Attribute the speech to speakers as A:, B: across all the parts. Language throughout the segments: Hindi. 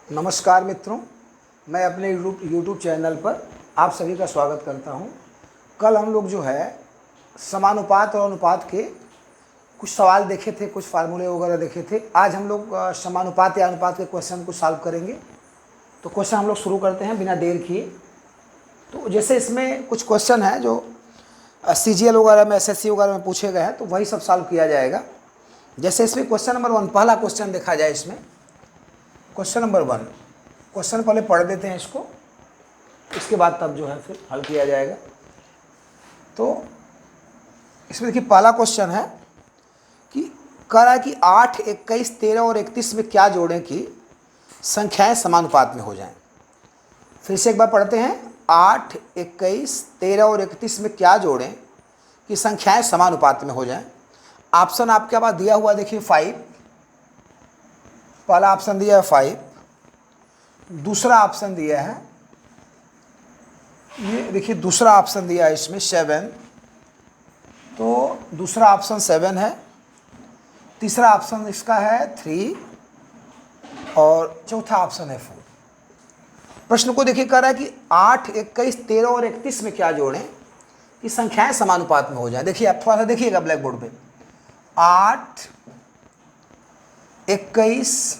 A: नमस्कार मित्रों, मैं अपने यूट्यूब चैनल पर आप सभी का स्वागत करता हूं। कल हम लोग जो है समानुपात और अनुपात के कुछ सवाल देखे थे, कुछ फार्मूले वगैरह देखे थे। आज हम लोग समानुपात या अनुपात के क्वेश्चन को सॉल्व करेंगे। तो क्वेश्चन हम लोग शुरू करते हैं बिना देर किए। तो जैसे इसमें कुछ क्वेश्चन है जो CGL वगैरह में, SSC वगैरह में पूछे गए हैं, तो वही सब सॉल्व किया जाएगा। जैसे इसमें क्वेश्चन नंबर 1, पहला क्वेश्चन देखा जाए। इसमें क्वेश्चन नंबर 1, क्वेश्चन पहले पढ़ देते हैं इसको, इसके बाद तब जो है फिर हल किया जाएगा। तो इसमें देखिए पहला क्वेश्चन है कि कह रहा है कि 8, 21, 13 और 31 में क्या जोड़ें कि संख्याएं समानुपात में हो जाएं। फिर से एक बार पढ़ते हैं। 8, 21, 13 और 31 में क्या जोड़ें कि संख्याएं समानुपात में हो जाएं। ऑप्शन आपके पास दिया हुआ देखिए 5, पहला ऑप्शन दिया है 5, दूसरा ऑप्शन दिया है, ये देखिए दूसरा ऑप्शन दिया है इसमें 7, तो दूसरा ऑप्शन 7 है। तीसरा ऑप्शन इसका है 3 और चौथा ऑप्शन है 4। प्रश्न को देखिए, कह रहा है कि 8, 21, 13 और 31 में क्या जोड़ें कि संख्याएं समानुपात में हो जाए। देखिए आप थोड़ा सा देखिएगा ब्लैक बोर्ड पे। 8, 21,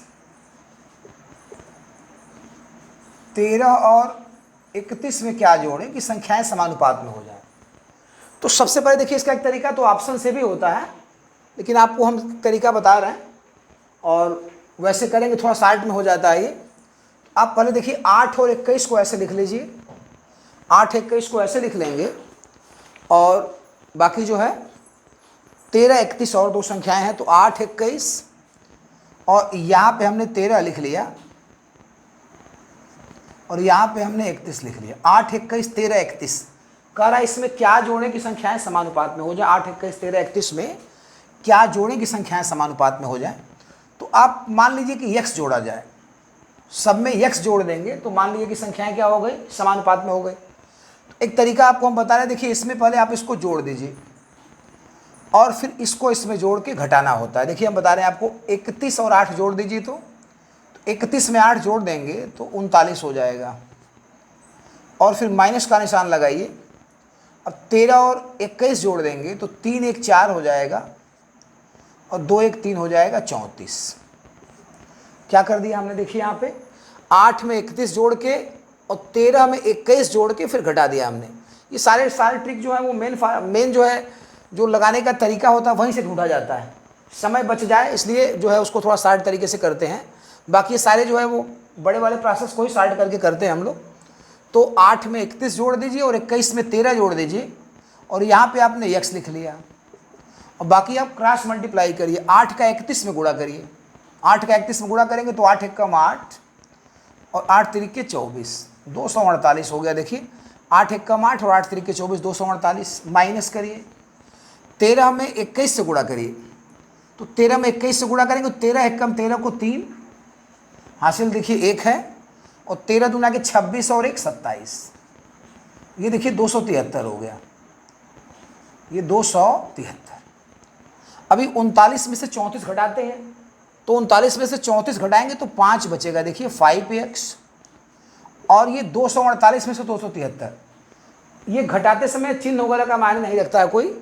A: 13 और 31 में क्या जोड़ें कि संख्याएं समानुपात में हो जाए। तो सबसे पहले देखिए इसका एक तरीका तो ऑप्शन से भी होता है, लेकिन आपको हम तरीका बता रहे हैं और वैसे करेंगे थोड़ा शार्ट में हो जाता है ये। आप पहले देखिए 8 और 21 को ऐसे लिख लीजिए। 8, 21 को ऐसे लिख लेंगे और बाकी जो है 13, 31 और दो संख्याएं हैं, तो 8, 21 और यहाँ पे हमने 13 लिख लिया और यहाँ पे हमने 31 लिख लिया। 8, 21, 13, 31 कह रहा है इसमें क्या जोड़ें कि संख्याएं समानुपात में हो जाए। 8, 21, 13, 31 में क्या जोड़ें कि संख्याएं समानुपात में हो जाए। तो आप मान लीजिए कि x जोड़ा जाए, सब में x जोड़ देंगे तो मान लीजिए कि संख्याएं क्या हो गई, समानुपात में हो गई। तो एक तरीका आपको हम बता रहे हैं, देखिए इसमें पहले आप इसको जोड़ दीजिए और फिर इसको इसमें जोड़ के घटाना होता है। देखिए हम बता रहे हैं आपको 31 और 8 जोड़ दीजिए, तो 31 में 8 जोड़ देंगे तो 39 हो जाएगा और फिर माइनस का निशान लगाइए। अब 13 और 21 जोड़ देंगे तो 3, 1, 4 हो जाएगा और 2, 1, 3 हो जाएगा 34। क्या कर दिया हमने, देखिए यहाँ पे 8 में 31 जोड़ के और 13 में 21 जोड़ के फिर घटा दिया हमने। ये सारे ट्रिक जो है वो मेन जो है जो लगाने का तरीका होता है वहीं से ढूंढा जाता है। समय बच जाए इसलिए जो है उसको थोड़ा शार्ट तरीके से करते हैं। बाकी सारे जो है वो बड़े वाले प्रोसेस को ही शार्ट करके करते हैं हम लोग। तो 8 में 31 जोड़ दीजिए और 21 में 13 जोड़ दीजिए और यहाँ पे आपने x लिख लिया और बाकी आप क्रॉस मल्टीप्लाई करिए। 8 का 31 में गुणा करिए। 8 का 31 में गुणा करेंगे तो 8 एकम 8 और 8 तिरिके 24, 248 हो गया। देखिए 8 एकम 8 और 8 तिरिके 24, 248। माइनस करिए, 13 में 21 से गुणा करिए, तो 13 में 21 से गुणा करेंगे तो 13 एकम 13 को 3 हासिल, देखिए 1 है और 13 दूना के 26 और 1, 27। ये देखिए 273 हो गया, ये 273। अभी 39 में से 34 घटाते हैं, तो 39 में से 34 घटाएंगे तो 5 बचेगा। देखिए 5x और ये 248 में से 273। ये घटाते समय चिन्ह वगैरह का मायने नहीं रखता है कोई,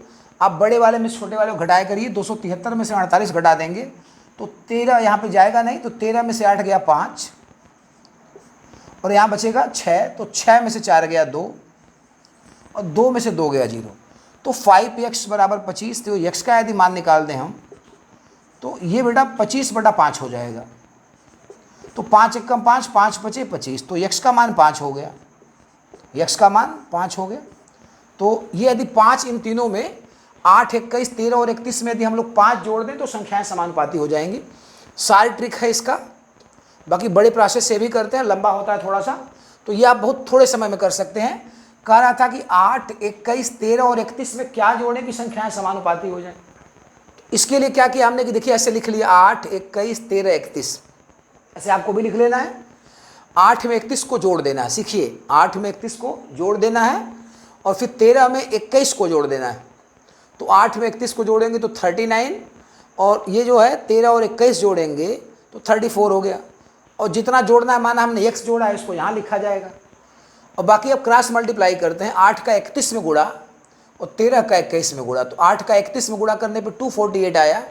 A: आप बड़े वाले में छोटे वाले को घटाया करिए। 273 में से 48 घटा देंगे तो 13 यहाँ पे जाएगा नहीं, तो 13 में से 8 गया 5 और यहाँ बचेगा 6, तो 6 में से 4 गया 2 और 2 में से 2 गया 0। तो 5x बराबर 25। तो x का यदि मान निकाल दें हम तो ये बेटा 25/5 हो जाएगा। तो 5 एकम 5, 5 बचे 25, तो x का मान 5 हो गया। x का मान 5 हो गया। तो ये यदि 5 इन तीनों में 8, 21, 13 और 31 में यदि हम लोग 5 जोड़ दें तो संख्याएं समानुपाती हो जाएंगी। सारी ट्रिक है इसका। बाकी बड़े प्रोसेस से भी करते हैं, लंबा होता है थोड़ा सा, तो ये आप बहुत थोड़े समय में कर सकते हैं। कह रहा था कि 8, 21, 13 और 31 में क्या जोड़ें कि संख्याएं समानुपाती हो जाए। इसके लिए क्या किया हमने कि देखिए ऐसे लिख लिया 8, 21, 13, 31, ऐसे आपको भी लिख लेना है। 8 में 31 को जोड़ देना है, सीखिए 8 में 31 को जोड़ देना है और फिर 13 में 21 को जोड़ देना है। तो 8 में 31 को जोड़ेंगे तो 39 और ये जो है 13 और 21 जोड़ेंगे तो 34 हो गया और जितना जोड़ना है, माना हमने x जोड़ा है, इसको यहाँ लिखा जाएगा। और बाकी अब क्रॉस मल्टीप्लाई करते हैं, 8 का 31 में गुणा और 13 का 21 में गुणा। तो 8 का 31 में गुणा करने पे 248 आया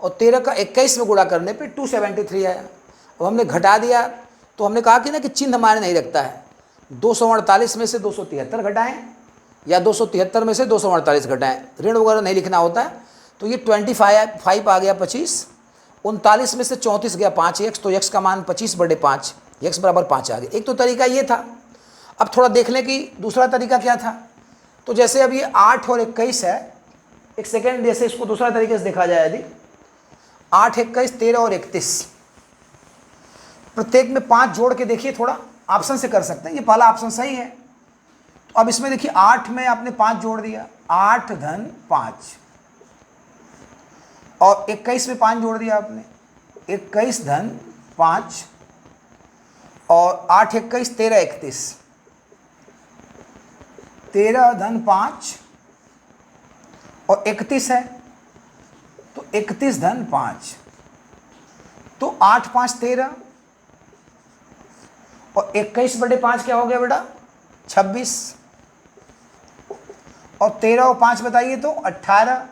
A: और 13 का 21 में गुणा करने पे 273 आया। अब हमने घटा दिया तो हमने कहा कि ना कि चिन्ह मायने नहीं रखता है। 248 में से 273 घटाएं या 273 में से 248 घटाएं, ऋण वगैरह नहीं लिखना होता है। तो ये 25 आ गया 25, 39 में से 34 गया 5x, तो x का मान 25/5, x बराबर 5 आ गया। एक तो तरीका ये था। अब थोड़ा देख लें कि दूसरा तरीका क्या था। तो जैसे अब ये 8 और 21 है, एक सेकेंड, जैसे इसको दूसरा तरीके से देखा जाए, यदि 8, 21, 13 और 31, प्रत्येक में 5 जोड़ के देखिए, थोड़ा ऑप्शन से कर सकते हैं, ये पहला ऑप्शन सही है। तो अब इसमें देखिए 8 में आपने 5 जोड़ दिया, 8 धन 5, और 21 में 5 जोड़ दिया आपने, 21 धन 5, और 8, 21, 13, 31, 13 धन 5 और 31 है, तो 31 धन 5, तो 8, 5, 13 और 21/5 क्या हो गया बेटा, 26, और 13 और 5 बताइए तो 18,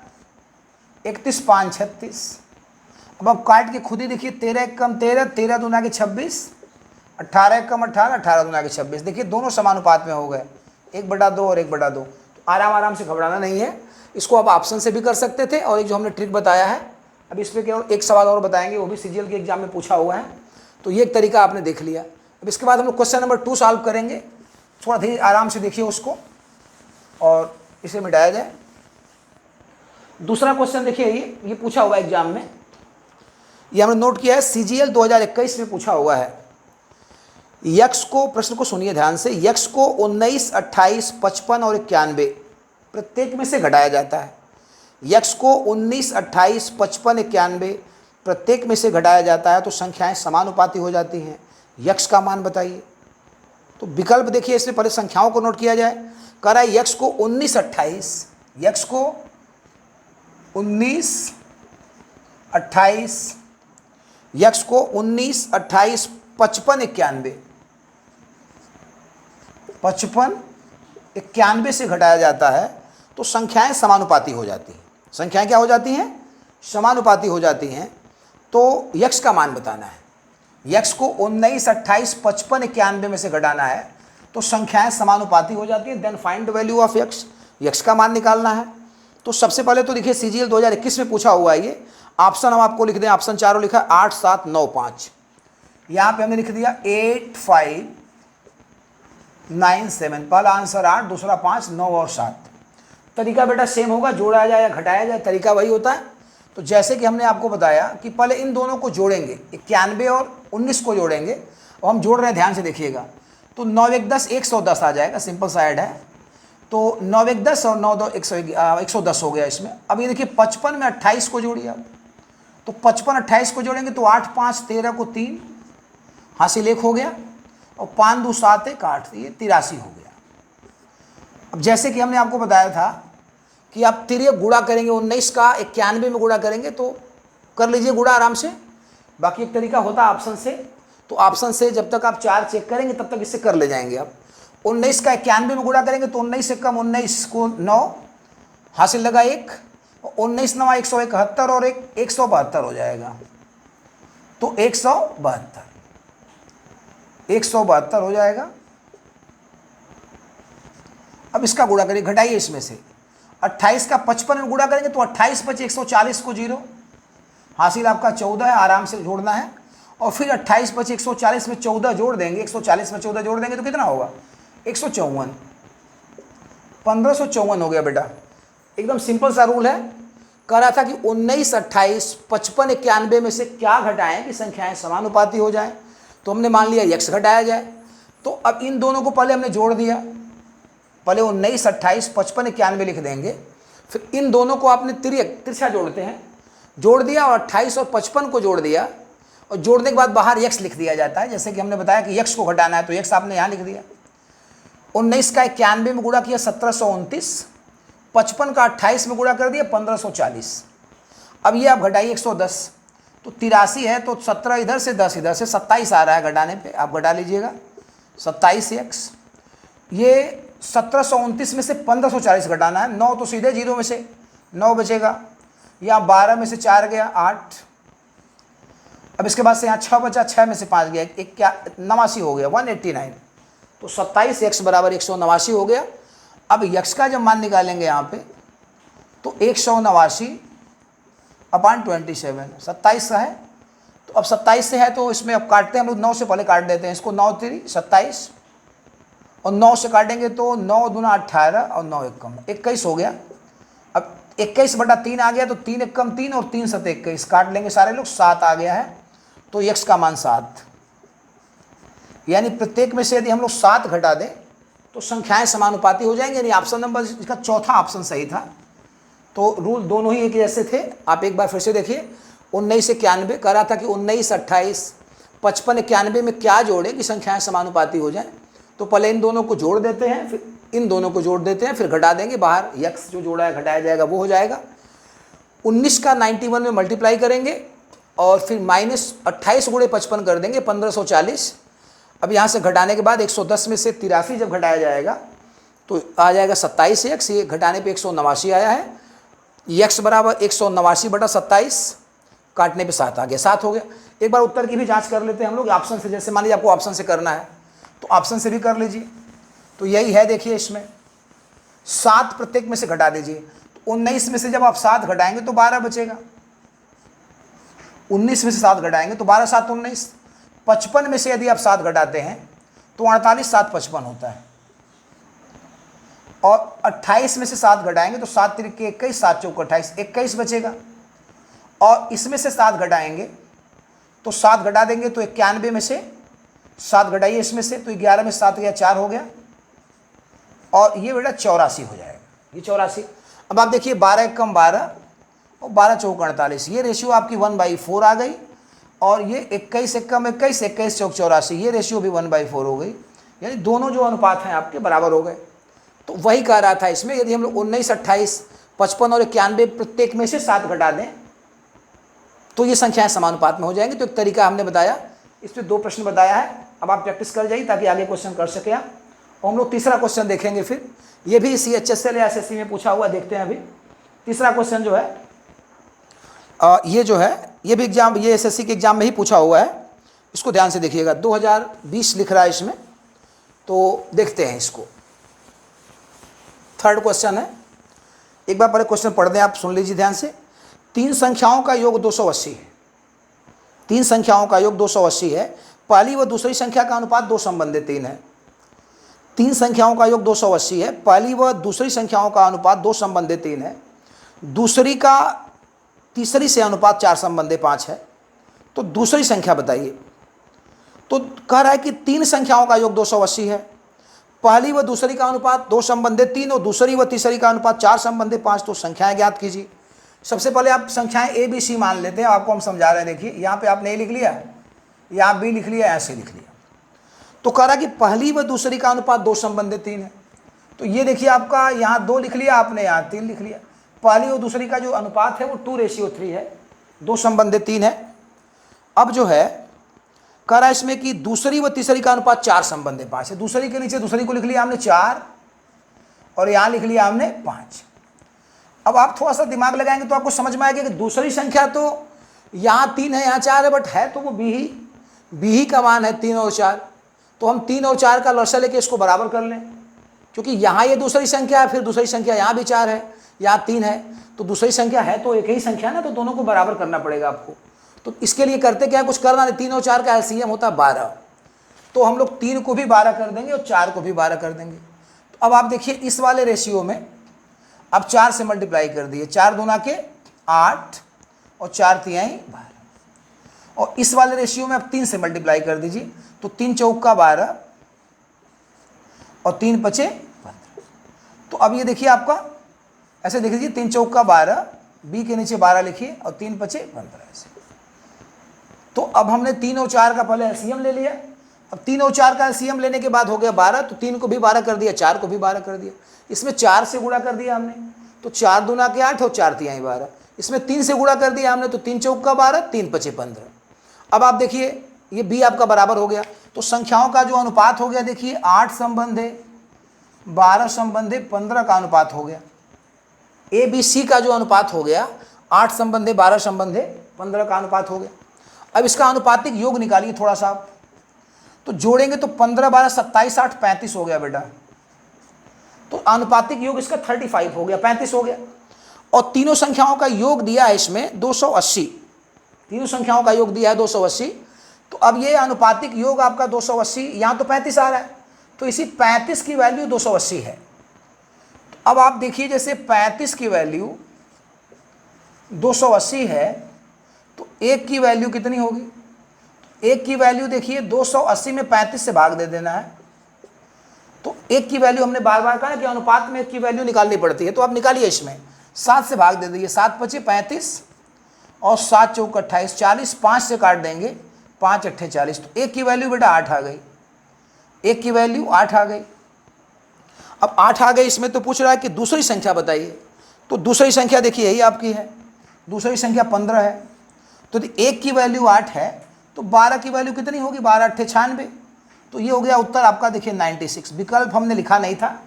A: 31, 5, 36। अब आप काट के खुद ही देखिए, 13 एक कम 13, 13 दूना के 26, 18 एक कम 18, 18 दूना के 26। देखिए दोनों समानुपात में हो गए, 1/2 और 1/2। तो आराम से घबराना नहीं है, इसको आप ऑप्शन से भी कर सकते थे। और एक जो हमने ट्रिक बताया है, अब इस पर केवल एक सवाल और बताएंगे, वो भी सीजीएल के एग्जाम में पूछा हुआ है। तो ये एक तरीका आपने देख लिया। अब इसके बाद हम लोग क्वेश्चन नंबर 2 सॉल्व करेंगे। थोड़ा धीरे आराम से देखिए उसको और इसे मिटाया जाए। दूसरा क्वेश्चन देखिए, ये पूछा हुआ है एग्जाम में, ये हमने नोट किया है, सीजीएल 2021 में पूछा हुआ है। यक्स को, प्रश्न को सुनिए ध्यान से, यक्स को 19, 28, 55 और 91 प्रत्येक में से घटाया जाता है। यक्स को 19, 28, 55, 91 प्रत्येक में से घटाया जाता है तो संख्याएं समानुपाती हो जाती हैं। यक्स का मान बताइए। तो विकल्प देखिए, इसमें पहले संख्याओं को नोट किया जाए। कह रहा है यक्स को 19, 28, यक्स को 19, 28, यक्स को 19, 28, 55, 91, 55, 91 से घटाया जाता है तो संख्याएं समानुपाती हो जाती हैं। संख्याएं क्या हो जाती हैं, समानुपाती हो जाती हैं। तो यक्स का मान बताना है। यक्स को 19, 28, 55, 91 में से घटाना है तो संख्याएं समानुपाती हो जाती हैं। Then find the value of x, x का मान निकालना है। तो सबसे पहले तो देखिए सीजीएल 2021 में पूछा हुआ है ये। ऑप्शन हम आपको लिख दें, ऑप्शन चारों लिखा 8, 7, 9, 5। यहाँ पे हमने लिख दिया 8, 5, 9, 7। पहला आंसर 8, दूसरा 5, 9 और 7। तरीका बेटा सेम होगा, जोड़ा जाए या घटाया जाए, तरीका वही होता है। तो जैसे कि हमने आपको बताया कि पहले इन दोनों को जोड़ेंगे, 91 और 19 को जोड़ेंगे, और हम जोड़ रहे हैं, ध्यान से देखिएगा। तो 9, 1, 10, 110 आ जाएगा, सिंपल सा ऐड है। तो 9, 1, 10 और 9, 2, 110 हो गया इसमें। अब ये देखिए 55 में 28 को जोड़िए आप, तो 55, 28 को जोड़ेंगे तो 8, 5, 13 को 3 हासिल 1 हो गया, और 5, 2, 7, 1, 8, ये 83 हो गया। अब जैसे कि हमने आपको बताया था कि आप तिरक गुणा करेंगे, 19 का 91 में गुणा करेंगे, तो कर लीजिए गुणा आराम से। बाकी एक तरीका होता है ऑप्शन से, तो ऑप्शन से जब तक आप 4 चेक करेंगे तब तक इससे कर ले जाएंगे आप। 19 का 91 में गुणा करेंगे तो 19 से कम 19 को 9 हासिल लगा 1, 19 9 171 और 172 हो जाएगा। तो 172 हो जाएगा। अब इसका गुणा करिए, घटाइए इसमें से। 28 का 55 में गुणा करेंगे तो 28 × 140 को 0 हासिल आपका 14 है, आराम से जोड़ना है। और फिर 28 × 140 में 14 जोड़ देंगे, 140 में 14 जोड़ देंगे तो कितना होगा, 154, 1554 हो गया बेटा। एकदम सिंपल सा रूल है। कह रहा था कि 19, 28, 55, 91 में से क्या घटाएं कि संख्याएं समानुपाती हो जाएं। तो हमने मान लिया यक्स घटाया जाए। तो अब इन दोनों को पहले हमने जोड़ दिया, पहले 19, 28, 55, 91 लिख देंगे। फिर इन दोनों को आपने तिरछा जोड़ते हैं, जोड़ दिया और 28 और 55 को जोड़ दिया, और जोड़ने के बाद बाहर यक्स लिख दिया जाता है। जैसे कि हमने बताया कि यक्स को घटाना है तो यक्स आपने यहाँ लिख दिया। 19 का 91 में गुणा किया 1729, 55 का 28 में गुणा कर दिया 1540। अब ये आप घटाइए 110, तो 83 है तो 17 इधर से 10 इधर से 27 आ रहा है घटाने पे, आप घटा लीजिएगा 27x। ये 1729 में से 1540 घटाना है, 9 तो सीधे 0 में से 9 बचेगा, यहाँ 12 में से 4 गया 8, अब इसके बाद से यहाँ 6 बचा, 6 में से 5 गया, एक क्या 89 हो गया 189। तो 27x बराबर 189 हो गया। अब यक्स का जब मान निकालेंगे यहाँ पे तो 189 अपान 27, 27 का है। तो अब 27 से है तो इसमें अब काटते हैं हम लोग, 9 से पहले काट देते हैं इसको, 9 3 27 और 9 से काटेंगे तो 9 दूना 18 और 9 एक कम 21 हो गया। अब 21/3 आ गया तो 3 एक कम 3 और 3 7 21, काट लेंगे सारे लोग, 7 आ गया है। तो x का मान 7, यानी प्रत्येक में से यदि हम लोग 7 घटा दें तो संख्याएं समानुपाती हो जाएंगी, यानी ऑप्शन नंबर इसका चौथा ऑप्शन सही था। तो रूल दोनों ही एक जैसे थे। आप एक बार फिर से देखिए, 19 91 कह रहा था कि 19 28 55 91 में क्या जोड़े कि संख्याएं समानुपाती हो जाएं। तो पहले इन दोनों को जोड़ देते हैं, फिर इन दोनों को जोड़ देते हैं, फिर घटा देंगे, बाहर यक्स जो जोड़ा है घटाया जाएगा वो हो जाएगा। 19 का 91 में मल्टीप्लाई करेंगे और फिर -28 गुणे 55 कर देंगे 1540। अब यहाँ से घटाने के बाद 110 में से 83 जब घटाया जाएगा तो आ जाएगा 27x, ये घटाने पे 189 आया है। x बराबर 189/27, काटने पे 7 आ गया, 7 हो गया। एक बार उत्तर की भी जांच कर लेते हैं हम लोग ऑप्शन से, जैसे मान लीजिए आपको ऑप्शन से करना है तो ऑप्शन से भी कर लीजिए। तो यही है, देखिए इसमें 7 प्रत्येक में से घटा दीजिए। तो 19 में से जब आप 7 घटाएंगे तो 12 बचेगा, 19 में से 7 घटाएंगे तो 12 7 19। 55 में से यदि आप 7 घटाते हैं तो 48 7 55 होता है, और 28 में से 7 घटाएंगे तो 7 3 21, 7 4 28, 21 बचेगा। और इसमें से 7 घटाएंगे तो 7 घटा देंगे तो 91 में से 7 घटाइए इसमें से, तो 11 में 7 गया 4 हो गया, और ये बेटा 84 हो जाएगा, ये 84। अब आप देखिए 12 एक कम 12 और 12 चौक 48, ये रेशियो आपकी 1/4 आ गई। और ये 21 एक कम 21, 21 चौक 84, ये रेशियो भी 1/4 हो गई, यानी दोनों जो अनुपात हैं आपके बराबर हो गए। तो वही कह रहा था इसमें, यदि हम लोग 19 28 55 और 91 प्रत्येक में से 7 घटा दें तो ये संख्याएं समानुपात में हो जाएंगी। तो एक तरीका हमने बताया, इस पर 2 प्रश्न बताया है। अब आप प्रैक्टिस कर जाइए ताकि आगे क्वेश्चन कर सके आप। और हम लोग तीसरा क्वेश्चन देखेंगे, फिर ये भी CHSL या SSC में पूछा हुआ, देखते हैं अभी तीसरा क्वेश्चन जो है। ये जो है ये भी एग्जाम, ये SSC के एग्जाम में ही पूछा हुआ है, इसको ध्यान से देखिएगा। 2020 लिख रहा है इसमें, तो देखते हैं इसको। थर्ड क्वेश्चन है, एक बार पहले क्वेश्चन पढ़ दें, आप सुन लीजिए ध्यान से। 3 संख्याओं का योग 280 है, 3 संख्याओं का योग 280 है, पहली व दूसरी संख्या का अनुपात 2 संबंधित 3 है। 3 संख्याओं का योग 280 है, पहली व दूसरी संख्याओं का अनुपात 2 संबंधित 3 है, दूसरी का तीसरी से अनुपात 4 संबंधित 5 है। तो दूसरी संख्या बताइए। तो कह रहा है कि 3 संख्याओं का योग 280 है, पहली व दूसरी का अनुपात 2 संबंधित 3 और दूसरी व तीसरी का अनुपात 4 संबंधित 5। तो संख्याएं ज्ञात कीजिए। सबसे पहले आप संख्याएं ABC मान लेते हैं, आपको हम समझा रहे हैं। देखिए यहाँ पे आपने A लिख लिया, यहाँ B लिख लिया, ऐसे लिख लिया। तो कह रहा है कि पहली व दूसरी का अनुपात 2 संबंधित 3 है। तो ये देखिए आपका यहाँ 2 लिख लिया आपने, यहाँ 3 लिख लिया। पहली और दूसरी का जो अनुपात है वो 2:3 है, 2 संबंधित 3 है। अब जो है कह रहा है इसमें कि दूसरी व तीसरी का अनुपात 4 संबंधित 5 है। दूसरी के नीचे दूसरी को लिख लिया हमने 4 और यहाँ लिख लिया हमने 5। अब आप थोड़ा सा दिमाग लगाएंगे तो आपको समझ में आएगा कि दूसरी संख्या तो यहाँ 3 है, यहाँ 4 है, बट है तो वो बी ही का मान है 3 और 4। तो हम 3 और 4 का लॉसा लेके इसको बराबर कर लें, क्योंकि यहाँ ये दूसरी संख्या है, फिर दूसरी संख्या यहाँ भी 4 है, यहाँ 3 है, तो दूसरी संख्या है तो एक ही संख्या ना, तो दोनों को बराबर करना पड़ेगा आपको। तो इसके लिए करते क्या, कुछ करना नहीं, 3 और 4 का LCM होता है 12। तो हम लोग 3 को भी 12 कर देंगे और 4 को भी 12 कर देंगे। तो अब आप देखिए इस वाले रेशियो में अब 4 से मल्टीप्लाई कर दिए, 4 दूना के 8 और 4 तिहाई 12। और इस वाले रेशियो में अब 3 से मल्टीप्लाई कर दीजिए, तो 3 चौक का 12 और 3 पचे 15। तो अब ये देखिए आपका ऐसे देख लीजिए, 3 चौक का 12, B के नीचे 12 लिखिए और 3 पचे 15 ऐसे। तो अब हमने 3 और 4 का पहले LCM ले लिया। अब 3 और 4 का LCM लेने के बाद हो गया 12, तो 3 को भी 12 कर दिया, 4 को भी 12 कर दिया। इसमें 4 से गुणा कर दिया हमने, तो 4 दूना के 8 और 4 तिहाई 12। इसमें 3 से गुणा कर दिया हमने, तो 3 चौका 12, 3 पचे 15। अब आप देखिए ये b आपका बराबर हो गया, तो संख्याओं का जो अनुपात हो गया देखिए 8 संबंधे 12 संबंधे 15 का अनुपात हो गया। ए बी सी का जो अनुपात हो गया 8 संबंधे 12 संबंधे 15 का अनुपात हो गया। अब इसका अनुपातिक योग निकालिए थोड़ा सा आप, तो जोड़ेंगे तो 15 12 27 8 35 हो गया बेटा। तो अनुपातिक योग इसका 35 हो गया, 35 हो गया। और तीनों संख्याओं का योग दिया है इसमें 280, तीनों संख्याओं का योग दिया है 280। तो अब ये अनुपातिक योग आपका 280, यहाँ तो 35 आ रहा है, तो इसी 35 की वैल्यू 280 है। तो अब आप देखिए जैसे 35 की वैल्यू 280 है, तो 1 की वैल्यू कितनी होगी? 1 की वैल्यू देखिए 280 में 35 से भाग दे देना है। तो 1 की वैल्यू हमने बार बार कहा कि अनुपात में 1 की वैल्यू निकालनी पड़ती है, तो आप निकालिए इसमें 7 से भाग दे दीजिए, 7 पचे 35 और 7 चौक 28, 40, 5 से काट देंगे, 5 अट्ठे 40। तो 1 की वैल्यू बेटा 8 आ गई, 1 की वैल्यू 8 आ गई। अब 8 आ गई इसमें, तो पूछ रहा है कि दूसरी संख्या बताइए। तो दूसरी संख्या देखिए यही आपकी है, दूसरी संख्या 15 है। तो 1 की वैल्यू 8 है, तो 12 की वैल्यू कितनी होगी? 12 अट्ठे 96। तो ये हो गया उत्तर आपका देखिए 96। विकल्प हमने लिखा नहीं था,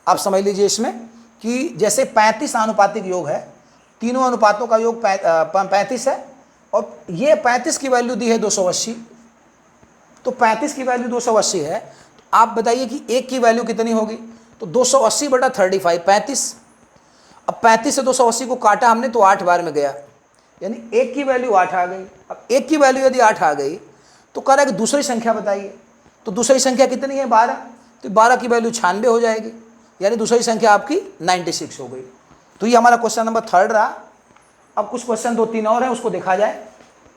A: आप समझ लीजिए इसमें कि जैसे 35 आनुपातिक योग है, तीनों अनुपातों का योग 35 है, और ये 35 की वैल्यू दी है 280, तो 35 की वैल्यू 280 है। तो आप बताइए कि 1 की वैल्यू कितनी होगी? तो 280 बटा 35, 35। अब 35 से 280 को काटा हमने तो 8 बार में गया, यानी 1 की वैल्यू 8 आ गई। अब 1 की वैल्यू यदि 8 आ गई तो कह रहा है कि दूसरी संख्या बताइए। तो दूसरी संख्या कितनी है? 12। तो 12 की वैल्यू 96 हो जाएगी, यानी दूसरी संख्या आपकी 96 हो गई। तो ये हमारा क्वेश्चन नंबर 3 रहा। अब कुछ क्वेश्चन 2-3 और है, उसको देखा जाए,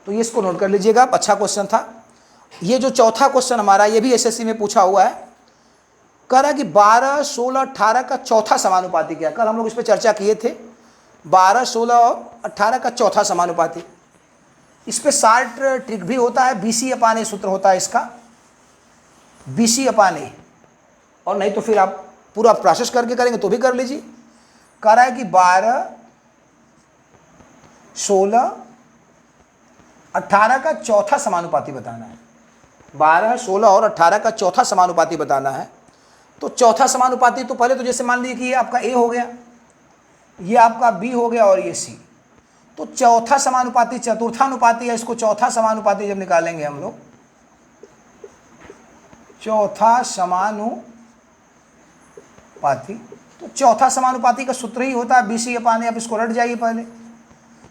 A: तो ये इसको नोट कर लीजिएगा, अच्छा क्वेश्चन था। ये जो चौथा क्वेश्चन हमारा, ये भी एसएससी में पूछा हुआ है। कह रहा है कि 12, 16, 18 का चौथा समानुपाती क्या? कल हम लोग इस पर चर्चा किए थे, 12, 16 और 18 का चौथा समानुपाती। इस पर शार्ट ट्रिक भी होता है, BC/A सूत्र होता है इसका, BC/A, और नहीं तो फिर आप पूरा प्रोसेस करके करेंगे तो भी कर लीजिए। कह रहा है कि 12, 16, 18 का चौथा समानुपाती बताना है। 12, 16 और 18 का चौथा समानुपाती बताना है। तो चौथा समानुपाती तो पहले तो जैसे मान लीजिए कि ये आपका A हो गया, ये आपका B हो गया और ये C। तो चौथा समानुपाती चतुर्थानुपाती है, इसको चौथा समानुपाती जब निकालेंगे हम लोग, चौथा समानुपाती, तो चौथा समानुपाती का सूत्र ही होता है BC/A। आप इसको रट जाइए पहले।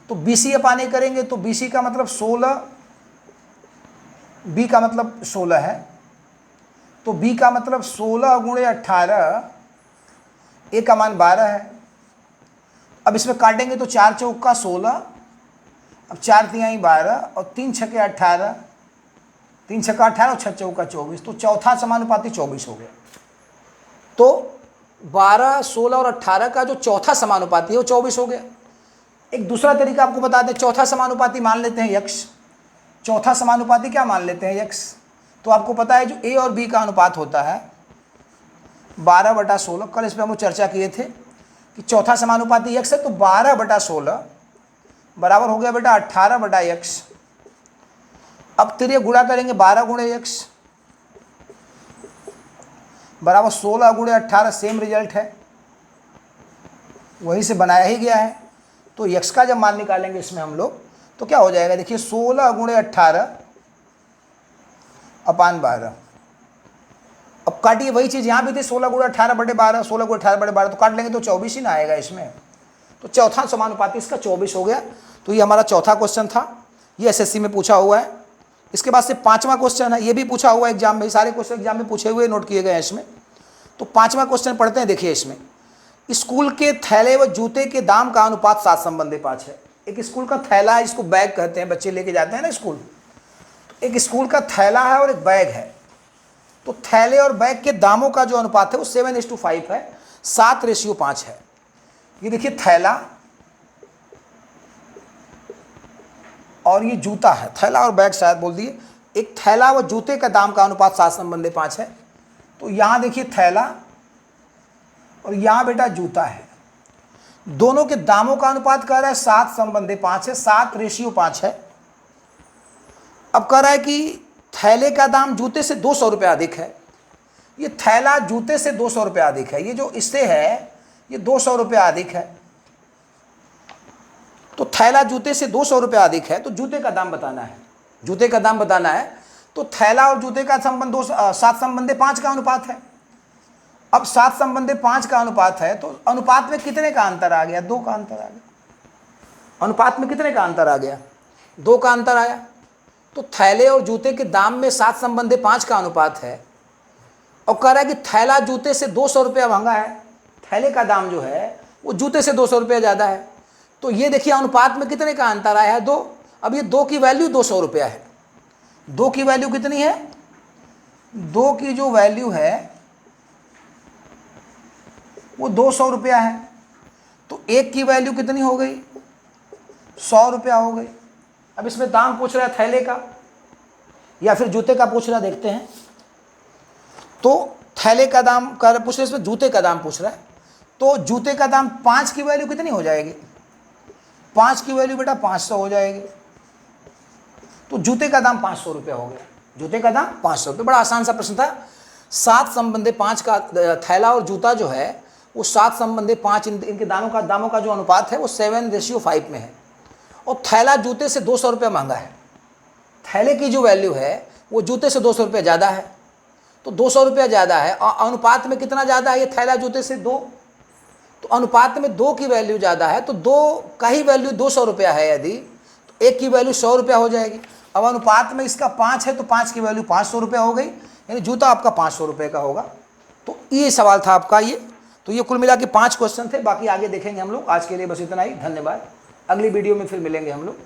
A: तो BC/A करेंगे तो BC का मतलब 16, B का मतलब 16 है, तो B का मतलब 16 गुणे 18, A का मान 12 है। अब इसमें काटेंगे तो 4 चौका 16, अब 4 तिहाई 12 और 3 छक्के 18, 3 छक्का 18 और 6 चौका 24। तो चौथा समानुपाती 24 हो गया। तो 12, 16 और 18 का जो चौथा समानुपाती है वो 24 हो गया। एक दूसरा तरीका आपको बता दें, चौथा समानुपाती मान लेते हैं यक्ष। चौथा समानुपाती क्या मान लेते हैं? यक्ष। तो आपको पता है जो A और B का अनुपात होता है 12/16, कल इस पर हम लोग चर्चा किए थे कि चौथा समानुपाती यक्ष है, तो 12/16 बराबर हो गया बेटा 18/x। अब तेरे गुणा करेंगे 12 गुणे यक्ष बराबर 16 गुणे 18, सेम रिजल्ट है, वहीं से बनाया ही गया है। तो यक्ष का जब मान निकालेंगे इसमें हम लोग तो क्या हो जाएगा? देखिए 16 गुणे 18 अपान 12। अब काटिए वही चीज़ यहाँ भी थी, 16 गुणे 18/12, 16 गुणे 18/12, तो काट लेंगे तो 24 ही ना आएगा इसमें। तो चौथा समानुपाती इसका 24 हो गया। तो ये हमारा चौथा क्वेश्चन था, ये एसएससी में पूछा हुआ है। इसके बाद से 5वां क्वेश्चन है, ये भी पूछा हुआ है एग्जाम में, सारे क्वेश्चन एग्जाम में पूछे हुए नोट किए गए हैं इसमें। तो 5वां क्वेश्चन पढ़ते हैं। देखिए इसमें स्कूल के थैले व जूते के दाम का अनुपात 7 संबंधी 5 है। एक स्कूल का थैला है, इसको बैग कहते हैं, बच्चे लेके जाते हैं ना स्कूल। तो एक स्कूल का थैला है और एक बैग है। तो थैले और बैग के दामों का जो अनुपात है वो 7:5 है, 7:5 है। ये देखिए थैला और ये जूता है, थैला और बैग शायद बोल दिए। एक थैला व जूते का दाम का अनुपात 7 संबंधी 5 है। तो यहाँ देखिए थैला और यहाँ बेटा जूता है। दोनों के दामों का अनुपात कह रहा है 7:5 है, 7:5 है। अब कह रहा है कि थैले का दाम जूते से 200 रुपये अधिक है। ये थैला जूते से 200 रुपये अधिक है, ये जो इससे है ये 200 रुपये अधिक है। तो थैला जूते से 200 रुपये अधिक है, तो जूते का दाम बताना है। जूते का दाम बताना है तो थैला और जूते का संबंध 7:5 का अनुपात है। अब 7:5 का अनुपात है तो अनुपात में कितने का अंतर आ गया? 2 का अंतर आ गया। अनुपात में कितने का अंतर आ गया? 2 का अंतर आया। तो थैले और जूते के दाम में 7:5 का अनुपात है और कह रहा है कि थैला जूते से 200 रुपया महंगा है, थैले का दाम जो है वो जूते से 200 रुपया ज़्यादा है। तो ये देखिए अनुपात में कितने का अंतर आया है? 2। अब ये 2 की वैल्यू 200 रुपया है। 2 की वैल्यू कितनी है? 2 की जो वैल्यू है वो 200 रुपया है। तो 1 की वैल्यू कितनी हो गई? 100 रुपया हो गई। अब इसमें दाम पूछ रहा है थैले का या फिर जूते का पूछ रहा है, देखते हैं। तो थैले का दाम पूछ रहा है, इसमें जूते का दाम पूछ रहा है। तो जूते का दाम 5 की वैल्यू कितनी हो जाएगी? 5 की वैल्यू बेटा 500 हो जाएगी। तो जूते का दाम 500 रुपया हो गया। जूते का दाम 500 रुपये। बड़ा आसान सा प्रश्न था। 7:5 का थैला और जूता जो है वो 7:5, इनके दामों का जो अनुपात है वो 7:5 में है। और थैला जूते से 200 रुपये महंगा है। थैले की जो वैल्यू है वो जूते से 200 रुपये ज़्यादा है। तो 200 रुपया ज़्यादा है और अनुपात में कितना ज़्यादा है? ये थैला जूते से 2। तो अनुपात में 2 की वैल्यू ज़्यादा है, तो 2 का ही वैल्यू 200 रुपया है यदि, तो 1 की वैल्यू 100 रुपया हो जाएगी। अब अनुपात में इसका 5 है तो 5 की वैल्यू 500 रुपया हो गई, यानी जूता आपका 500 रुपये का होगा। तो ये सवाल था आपका ये। तो ये कुल मिला के 5 क्वेश्चन थे, बाकी आगे देखेंगे हम लोग। आज के लिए बस इतना ही। धन्यवाद। अगली वीडियो में फिर मिलेंगे हम लोग।